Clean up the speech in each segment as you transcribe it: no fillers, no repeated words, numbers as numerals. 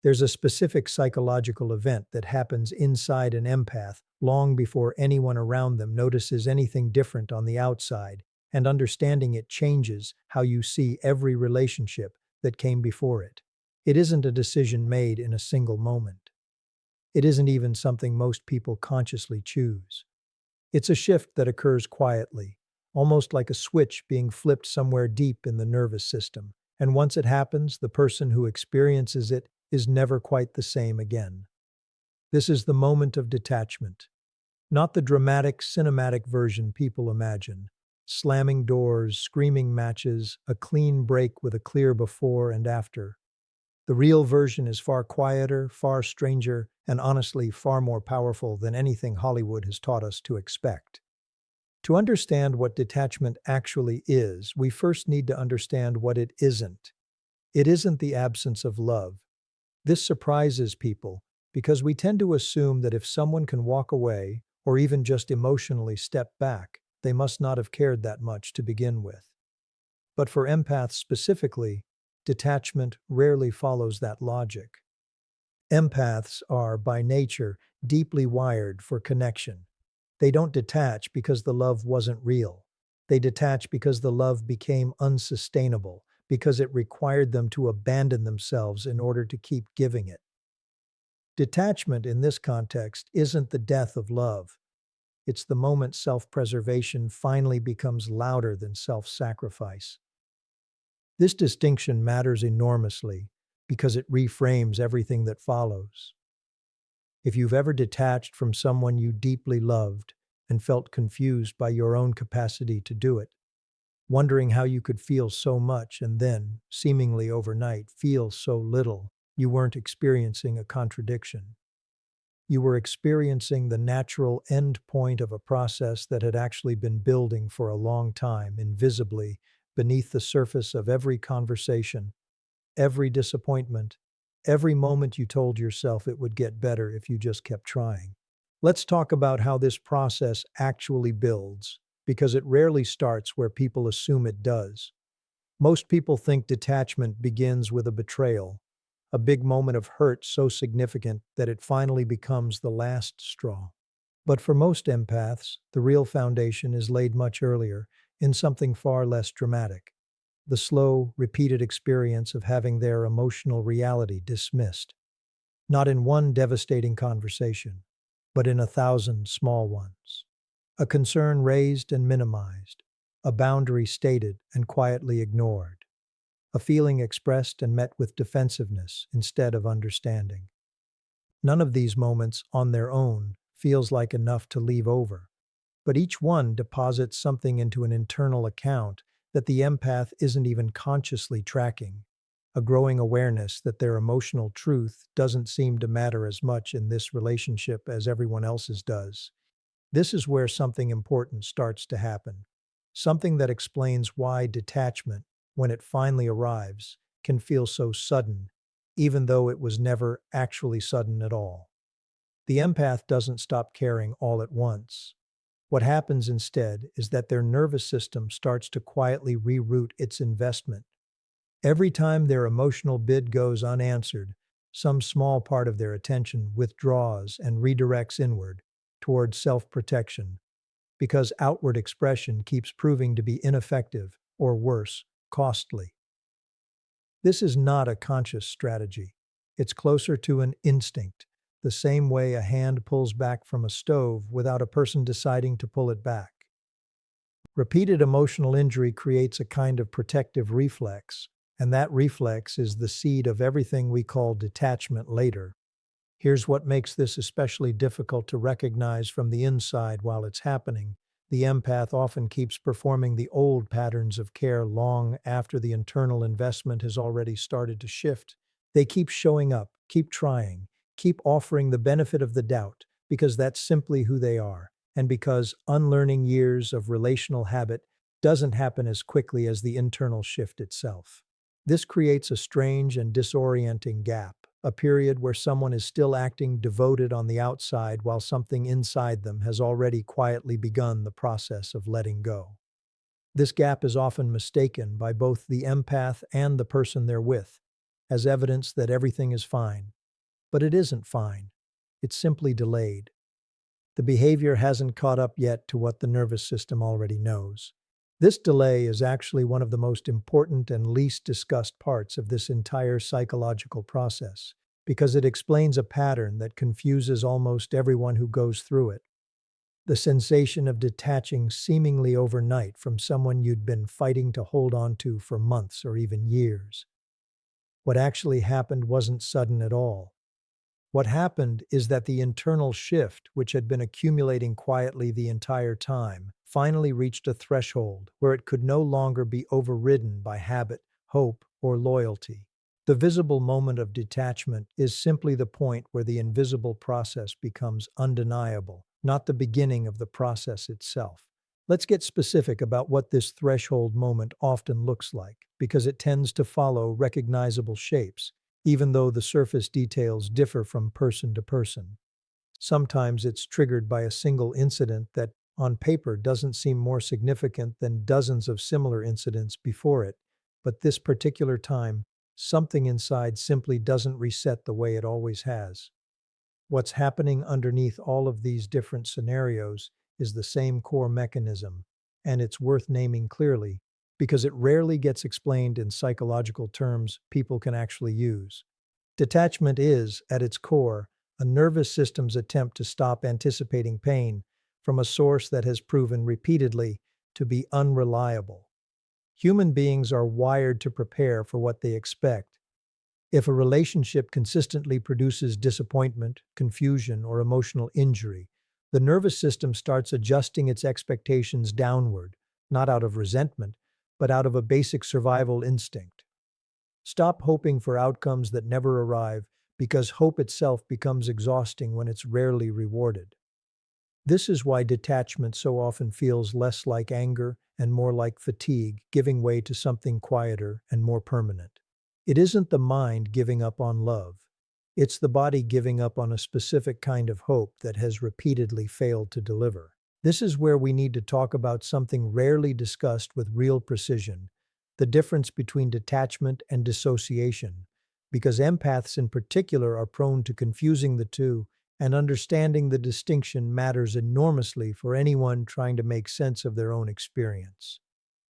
There's a specific psychological event that happens inside an empath long before anyone around them notices anything different on the outside, and understanding it changes how you see every relationship that came before it. It isn't a decision made in a single moment. It isn't even something most people consciously choose. It's a shift that occurs quietly, almost like a switch being flipped somewhere deep in the nervous system. And once it happens, the person who experiences it is never quite the same again. This is the moment of detachment. Not the dramatic, cinematic version people imagine. Slamming doors, screaming matches, a clean break with a clear before and after. The real version is far quieter, far stranger, and honestly far more powerful than anything Hollywood has taught us to expect. To understand what detachment actually is, we first need to understand what it isn't. It isn't the absence of love. This surprises people because we tend to assume that if someone can walk away, or even just emotionally step back, they must not have cared that much to begin with. But for empaths specifically, detachment rarely follows that logic. Empaths are, by nature, deeply wired for connection. They don't detach because the love wasn't real. They detach because the love became unsustainable, because it required them to abandon themselves in order to keep giving it. Detachment in this context isn't the death of love. It's the moment self-preservation finally becomes louder than self-sacrifice. This distinction matters enormously because it reframes everything that follows. If you've ever detached from someone you deeply loved and felt confused by your own capacity to do it, wondering how you could feel so much and then, seemingly overnight, feel so little, you weren't experiencing a contradiction. You were experiencing the natural end point of a process that had actually been building for a long time, invisibly, beneath the surface of every conversation, every disappointment, every moment you told yourself it would get better if you just kept trying. Let's talk about how this process actually builds, because it rarely starts where people assume it does. Most people think detachment begins with a betrayal, a big moment of hurt so significant that it finally becomes the last straw. But for most empaths, the real foundation is laid much earlier, in something far less dramatic. The slow, repeated experience of having their emotional reality dismissed. Not in one devastating conversation, but in 1,000 small ones. A concern raised and minimized, a boundary stated and quietly ignored, a feeling expressed and met with defensiveness instead of understanding. None of these moments, on their own, feels like enough to leave over, but each one deposits something into an internal account that the empath isn't even consciously tracking, a growing awareness that their emotional truth doesn't seem to matter as much in this relationship as everyone else's does. This is where something important starts to happen, something that explains why detachment, when it finally arrives, can feel so sudden, even though it was never actually sudden at all. The empath doesn't stop caring all at once. What happens instead is that their nervous system starts to quietly reroute its investment. Every time their emotional bid goes unanswered, some small part of their attention withdraws and redirects inward, towards self-protection, because outward expression keeps proving to be ineffective, or worse, costly. This is not a conscious strategy. It's closer to an instinct, the same way a hand pulls back from a stove without a person deciding to pull it back. Repeated emotional injury creates a kind of protective reflex, and that reflex is the seed of everything we call detachment later. Here's what makes this especially difficult to recognize from the inside while it's happening. The empath often keeps performing the old patterns of care long after the internal investment has already started to shift. They keep showing up, keep trying, keep offering the benefit of the doubt, because that's simply who they are, and because unlearning years of relational habit doesn't happen as quickly as the internal shift itself. This creates a strange and disorienting gap, a period where someone is still acting devoted on the outside while something inside them has already quietly begun the process of letting go. This gap is often mistaken by both the empath and the person they're with as evidence that everything is fine. But it isn't fine. It's simply delayed. The behavior hasn't caught up yet to what the nervous system already knows. This delay is actually one of the most important and least discussed parts of this entire psychological process, because it explains a pattern that confuses almost everyone who goes through it. The sensation of detaching seemingly overnight from someone you'd been fighting to hold on to for months or even years. What actually happened wasn't sudden at all. What happened is that the internal shift, which had been accumulating quietly the entire time, finally reached a threshold where it could no longer be overridden by habit, hope, or loyalty. The visible moment of detachment is simply the point where the invisible process becomes undeniable, not the beginning of the process itself. Let's get specific about what this threshold moment often looks like, because it tends to follow recognizable shapes, even though the surface details differ from person to person. Sometimes it's triggered by a single incident that, on paper, doesn't seem more significant than dozens of similar incidents before it, but this particular time, something inside simply doesn't reset the way it always has. What's happening underneath all of these different scenarios is the same core mechanism, and it's worth naming clearly because it rarely gets explained in psychological terms people can actually use. Detachment is, at its core, a nervous system's attempt to stop anticipating pain from a source that has proven repeatedly to be unreliable. Human beings are wired to prepare for what they expect. If a relationship consistently produces disappointment, confusion, or emotional injury, the nervous system starts adjusting its expectations downward, not out of resentment, but out of a basic survival instinct. Stop hoping for outcomes that never arrive, because hope itself becomes exhausting when it's rarely rewarded. This is why detachment so often feels less like anger and more like fatigue, giving way to something quieter and more permanent. It isn't the mind giving up on love. It's the body giving up on a specific kind of hope that has repeatedly failed to deliver. This is where we need to talk about something rarely discussed with real precision: the difference between detachment and dissociation, because empaths in particular are prone to confusing the two, and understanding the distinction matters enormously for anyone trying to make sense of their own experience.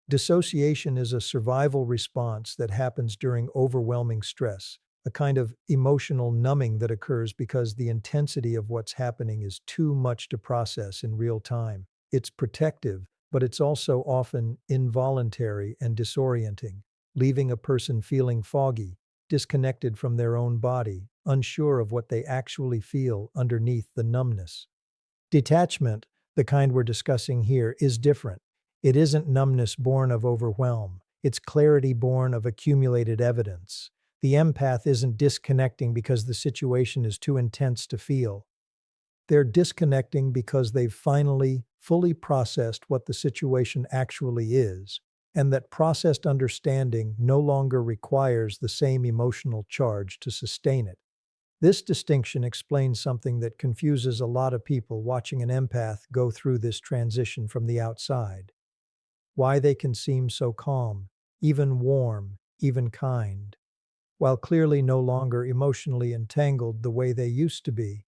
Dissociation is a survival response that happens during overwhelming stress, a kind of emotional numbing that occurs because the intensity of what's happening is too much to process in real time. It's protective, but it's also often involuntary and disorienting, leaving a person feeling foggy, disconnected from their own body, unsure of what they actually feel underneath the numbness. Detachment, the kind we're discussing here, is different. It isn't numbness born of overwhelm. It's clarity born of accumulated evidence. The empath isn't disconnecting because the situation is too intense to feel. They're disconnecting because they've finally, fully processed what the situation actually is, and that processed understanding no longer requires the same emotional charge to sustain it. This distinction explains something that confuses a lot of people watching an empath go through this transition from the outside. Why they can seem so calm, even warm, even kind, while clearly no longer emotionally entangled the way they used to be.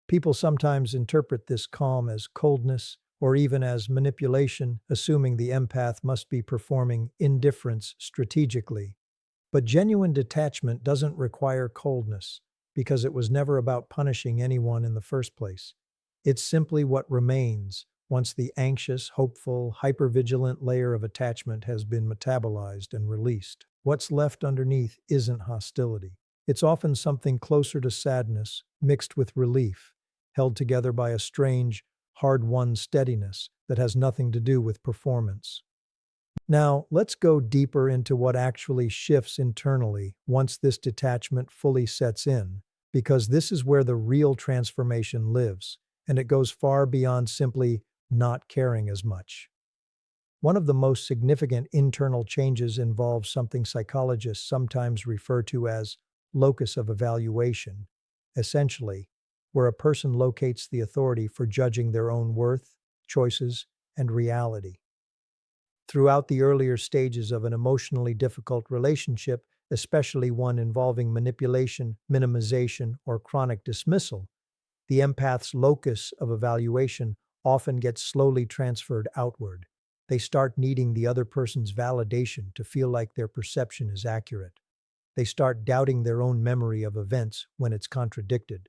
People sometimes interpret this calm as coldness or even as manipulation, assuming the empath must be performing indifference strategically. But genuine detachment doesn't require coldness, because it was never about punishing anyone in the first place. It's simply what remains once the anxious, hopeful, hypervigilant layer of attachment has been metabolized and released. What's left underneath isn't hostility. It's often something closer to sadness, mixed with relief, held together by a strange, hard-won steadiness that has nothing to do with performance. Now, let's go deeper into what actually shifts internally once this detachment fully sets in, because this is where the real transformation lives, and it goes far beyond simply not caring as much. One of the most significant internal changes involves something psychologists sometimes refer to as locus of evaluation, essentially, where a person locates the authority for judging their own worth, choices, and reality. Throughout the earlier stages of an emotionally difficult relationship, especially one involving manipulation, minimization, or chronic dismissal, the empath's locus of evaluation often gets slowly transferred outward. They start needing the other person's validation to feel like their perception is accurate. They start doubting their own memory of events when it's contradicted.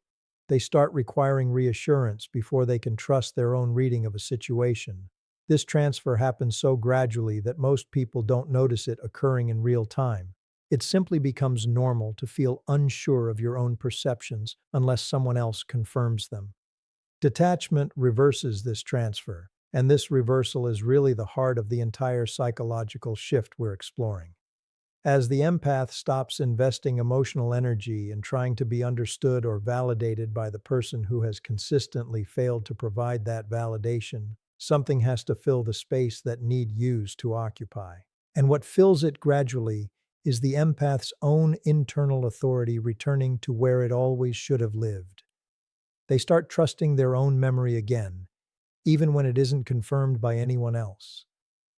They start requiring reassurance before they can trust their own reading of a situation. This transfer happens so gradually that most people don't notice it occurring in real time. It simply becomes normal to feel unsure of your own perceptions unless someone else confirms them. Detachment reverses this transfer, and this reversal is really the heart of the entire psychological shift we're exploring. As the empath stops investing emotional energy in trying to be understood or validated by the person who has consistently failed to provide that validation, something has to fill the space that need used to occupy. And what fills it gradually is the empath's own internal authority returning to where it always should have lived. They start trusting their own memory again, even when it isn't confirmed by anyone else.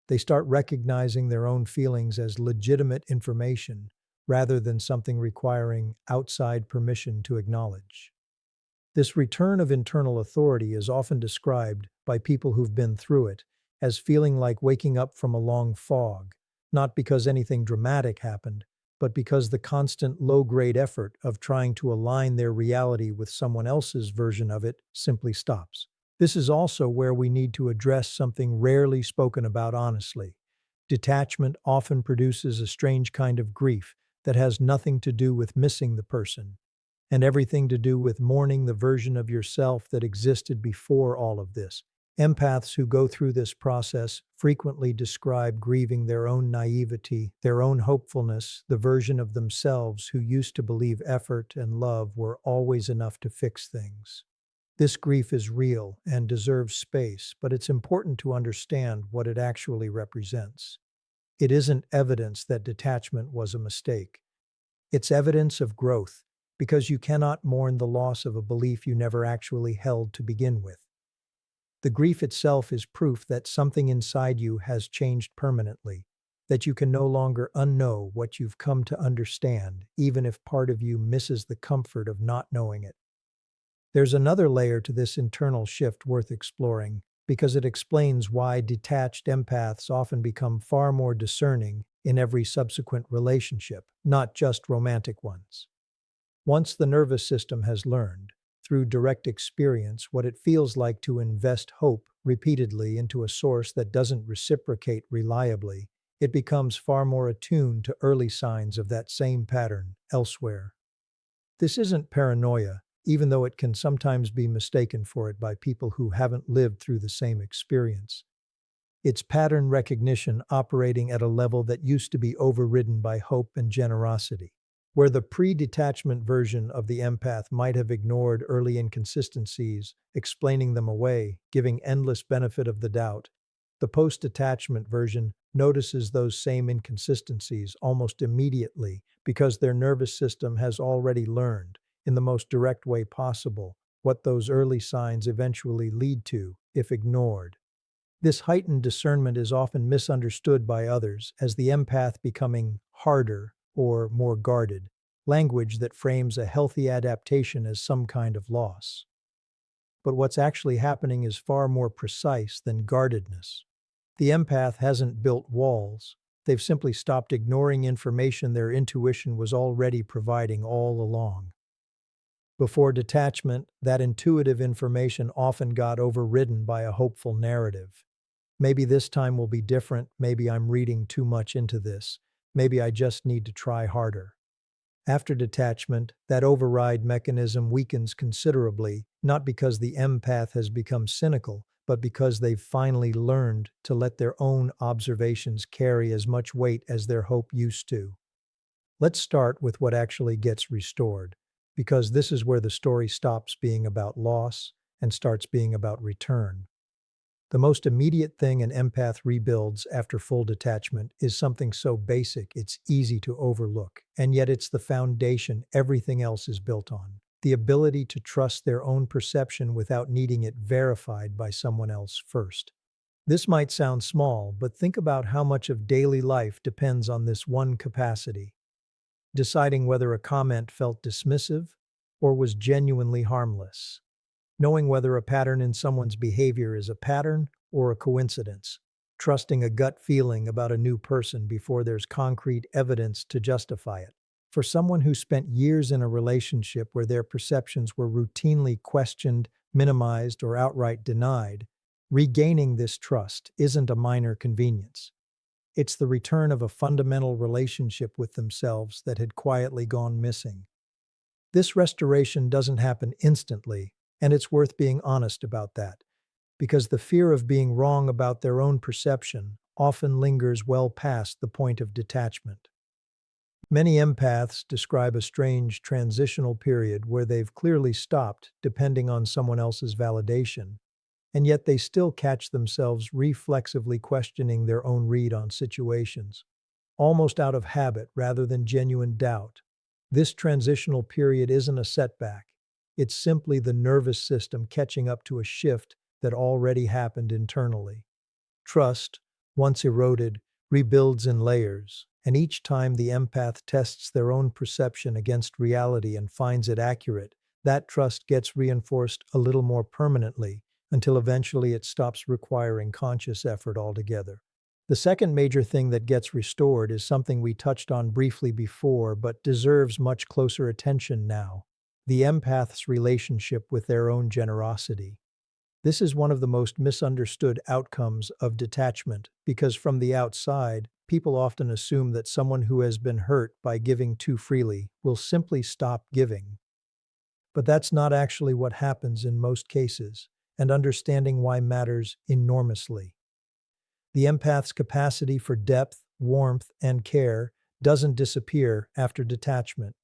They start recognizing their own feelings as legitimate information rather than something requiring outside permission to acknowledge. This return of internal authority is often described by people who've been through it as feeling like waking up from a long fog, not because anything dramatic happened, but because the constant low-grade effort of trying to align their reality with someone else's version of it simply stops. This is also where we need to address something rarely spoken about honestly. Detachment often produces a strange kind of grief that has nothing to do with missing the person, and everything to do with mourning the version of yourself that existed before all of this. Empaths who go through this process frequently describe grieving their own naivety, their own hopefulness, the version of themselves who used to believe effort and love were always enough to fix things. This grief is real and deserves space, but it's important to understand what it actually represents. It isn't evidence that detachment was a mistake. It's evidence of growth, because you cannot mourn the loss of a belief you never actually held to begin with. The grief itself is proof that something inside you has changed permanently, that you can no longer unknow what you've come to understand, even if part of you misses the comfort of not knowing it. There's another layer to this internal shift worth exploring, because it explains why detached empaths often become far more discerning in every subsequent relationship, not just romantic ones. Once the nervous system has learned, through direct experience, what it feels like to invest hope repeatedly into a source that doesn't reciprocate reliably, it becomes far more attuned to early signs of that same pattern elsewhere. This isn't paranoia, even though it can sometimes be mistaken for it by people who haven't lived through the same experience. It's pattern recognition operating at a level that used to be overridden by hope and generosity. Where the pre-detachment version of the empath might have ignored early inconsistencies, explaining them away, giving endless benefit of the doubt, the post-detachment version notices those same inconsistencies almost immediately because their nervous system has already learned, in the most direct way possible, what those early signs eventually lead to, if ignored. This heightened discernment is often misunderstood by others as the empath becoming harder or more guarded, language that frames a healthy adaptation as some kind of loss. But what's actually happening is far more precise than guardedness. The empath hasn't built walls, they've simply stopped ignoring information their intuition was already providing all along. Before detachment, that intuitive information often got overridden by a hopeful narrative. Maybe this time will be different, maybe I'm reading too much into this, maybe I just need to try harder. After detachment, that override mechanism weakens considerably, not because the empath has become cynical, but because they've finally learned to let their own observations carry as much weight as their hope used to. Let's start with what actually gets restored, because this is where the story stops being about loss and starts being about return. The most immediate thing an empath rebuilds after full detachment is something so basic it's easy to overlook, and yet it's the foundation everything else is built on: the ability to trust their own perception without needing it verified by someone else first. This might sound small, but think about how much of daily life depends on this one capacity. deciding whether a comment felt dismissive or was genuinely harmless, knowing whether a pattern in someone's behavior is a pattern or a coincidence, trusting a gut feeling about a new person before there's concrete evidence to justify it. For someone who spent years in a relationship where their perceptions were routinely questioned, minimized, or outright denied, regaining this trust isn't a minor convenience. It's the return of a fundamental relationship with themselves that had quietly gone missing. This restoration doesn't happen instantly, and it's worth being honest about that, because the fear of being wrong about their own perception often lingers well past the point of detachment. Many empaths describe a strange transitional period where they've clearly stopped depending on someone else's validation, and yet they still catch themselves reflexively questioning their own read on situations, almost out of habit rather than genuine doubt. This transitional period isn't a setback, it's simply the nervous system catching up to a shift that already happened internally. Trust, once eroded, rebuilds in layers, and each time the empath tests their own perception against reality and finds it accurate, that trust gets reinforced a little more permanently until eventually it stops requiring conscious effort altogether. The second major thing that gets restored is something we touched on briefly before but deserves much closer attention now: the empath's relationship with their own generosity. This is one of the most misunderstood outcomes of detachment because from the outside, people often assume that someone who has been hurt by giving too freely will simply stop giving. But that's not actually what happens in most cases, and understanding why matters enormously. The empath's capacity for depth, warmth, and care doesn't disappear after detachment.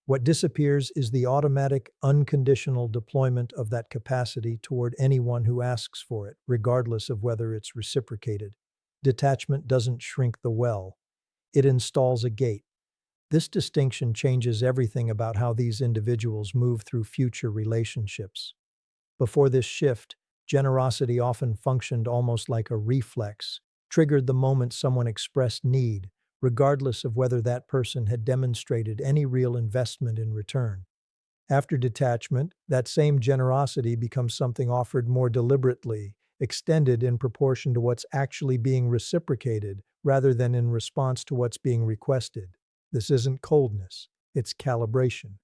What disappears is the automatic, unconditional deployment of that capacity toward anyone who asks for it, regardless of whether it's reciprocated. Detachment doesn't shrink the well, it installs a gate. This distinction changes everything about how these individuals move through future relationships. Before this shift, generosity often functioned almost like a reflex, triggered the moment someone expressed need, regardless of whether that person had demonstrated any real investment in return. After detachment, that same generosity becomes something offered more deliberately, extended in proportion to what's actually being reciprocated rather than in response to what's being requested. This isn't coldness, it's calibration.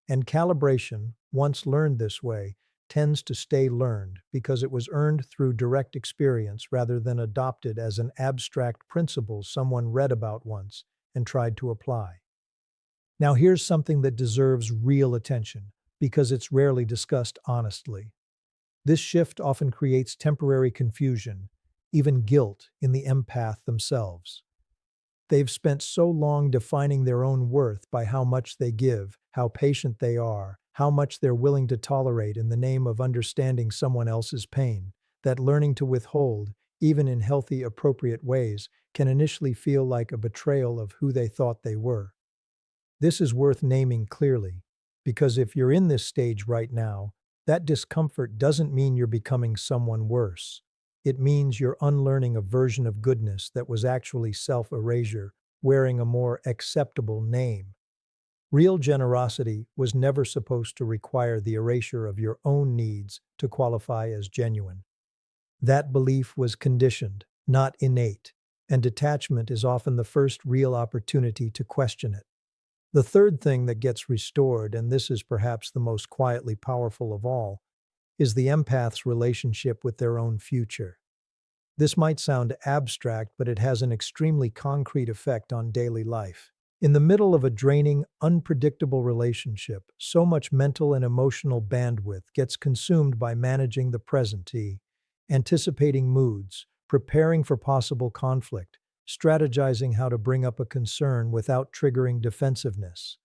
And calibration, once learned this way, tends to stay learned because it was earned through direct experience rather than adopted as an abstract principle someone read about once and tried to apply. Now here's something that deserves real attention because it's rarely discussed honestly. This shift often creates temporary confusion, even guilt in the empath themselves. They've spent so long defining their own worth by how much they give, how patient they are, how much they're willing to tolerate in the name of understanding someone else's pain, that learning to withhold, even in healthy, appropriate ways, can initially feel like a betrayal of who they thought they were. This is worth naming clearly, because if you're in this stage right now, that discomfort doesn't mean you're becoming someone worse. It means you're unlearning a version of goodness that was actually self-erasure, wearing a more acceptable name. Real generosity was never supposed to require the erasure of your own needs to qualify as genuine. That belief was conditioned, not innate, and detachment is often the first real opportunity to question it. The third thing that gets restored, and this is perhaps the most quietly powerful of all, is the empath's relationship with their own future. This might sound abstract, but it has an extremely concrete effect on daily life. In the middle of a draining, unpredictable relationship, so much mental and emotional bandwidth gets consumed by managing the present, anticipating moods, preparing for possible conflict, strategizing how to bring up a concern without triggering defensiveness,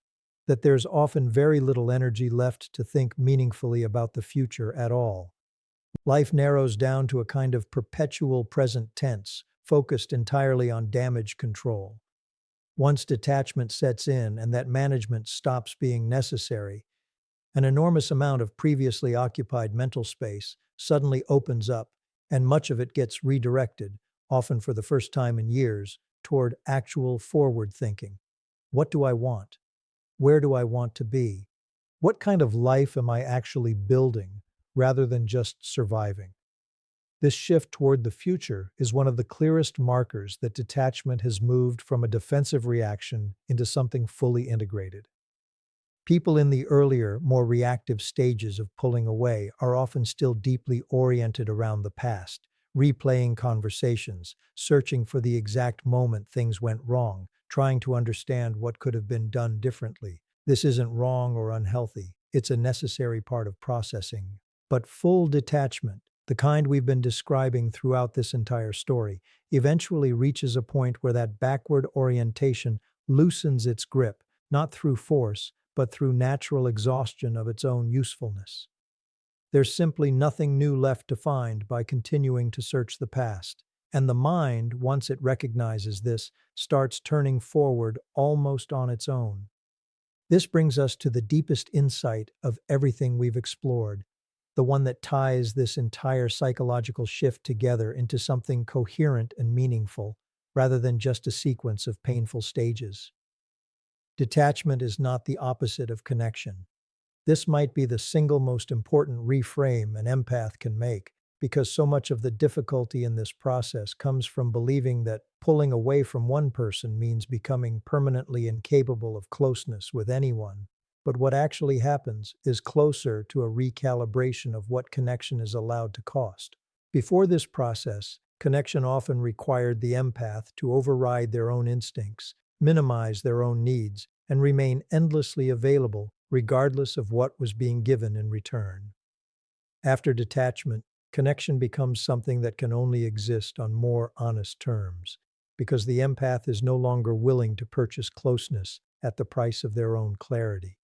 that there's often very little energy left to think meaningfully about the future at all. Life narrows down to a kind of perpetual present tense, focused entirely on damage control. Once detachment sets in and that management stops being necessary, an enormous amount of previously occupied mental space suddenly opens up, and much of it gets redirected, often for the first time in years, toward actual forward thinking. What do I want? Where do I want to be? What kind of life am I actually building rather than just surviving? This shift toward the future is one of the clearest markers that detachment has moved from a defensive reaction into something fully integrated. People in the earlier, more reactive stages of pulling away are often still deeply oriented around the past, replaying conversations, searching for the exact moment things went wrong, trying to understand what could have been done differently. This isn't wrong or unhealthy, it's a necessary part of processing. But full detachment, the kind we've been describing throughout this entire story, eventually reaches a point where that backward orientation loosens its grip, not through force, but through natural exhaustion of its own usefulness. There's simply nothing new left to find by continuing to search the past, and the mind, once it recognizes this, starts turning forward almost on its own. This brings us to the deepest insight of everything we've explored, the one that ties this entire psychological shift together into something coherent and meaningful, rather than just a sequence of painful stages. Detachment is not the opposite of connection. This might be the single most important reframe an empath can make, because so much of the difficulty in this process comes from believing that pulling away from one person means becoming permanently incapable of closeness with anyone. But what actually happens is closer to a recalibration of what connection is allowed to cost. Before this process, connection often required the empath to override their own instincts, minimize their own needs, and remain endlessly available regardless of what was being given in return. After detachment, connection becomes something that can only exist on more honest terms, because the empath is no longer willing to purchase closeness at the price of their own clarity.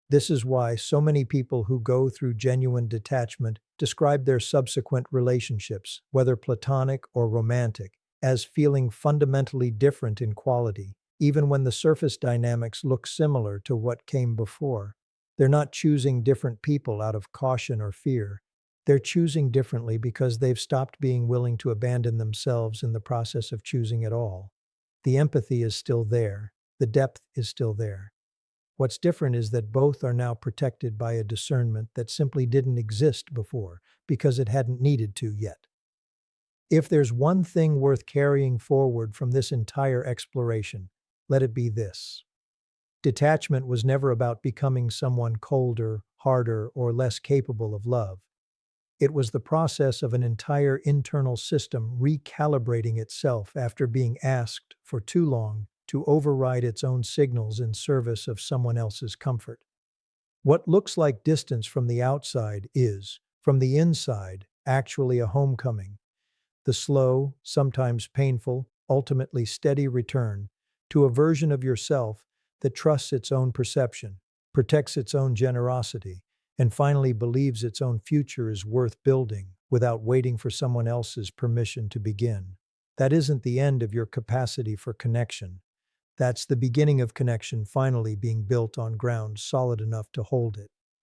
This is why so many people who go through genuine detachment describe their subsequent relationships, whether platonic or romantic, as feeling fundamentally different in quality, even when the surface dynamics look similar to what came before. They're not choosing different people out of caution or fear. They're choosing differently because they've stopped being willing to abandon themselves in the process of choosing at all. The empathy is still there. The depth is still there. What's different is that both are now protected by a discernment that simply didn't exist before because it hadn't needed to yet. If there's one thing worth carrying forward from this entire exploration, let it be this. Detachment was never about becoming someone colder, harder, or less capable of love. It was the process of an entire internal system recalibrating itself after being asked for too long to override its own signals in service of someone else's comfort. What looks like distance from the outside is, from the inside, actually a homecoming, the slow, sometimes painful, ultimately steady return to a version of yourself that trusts its own perception, protects its own generosity, and finally believes its own future is worth building without waiting for someone else's permission to begin. That isn't the end of your capacity for connection. That's the beginning of connection finally being built on ground solid enough to hold it.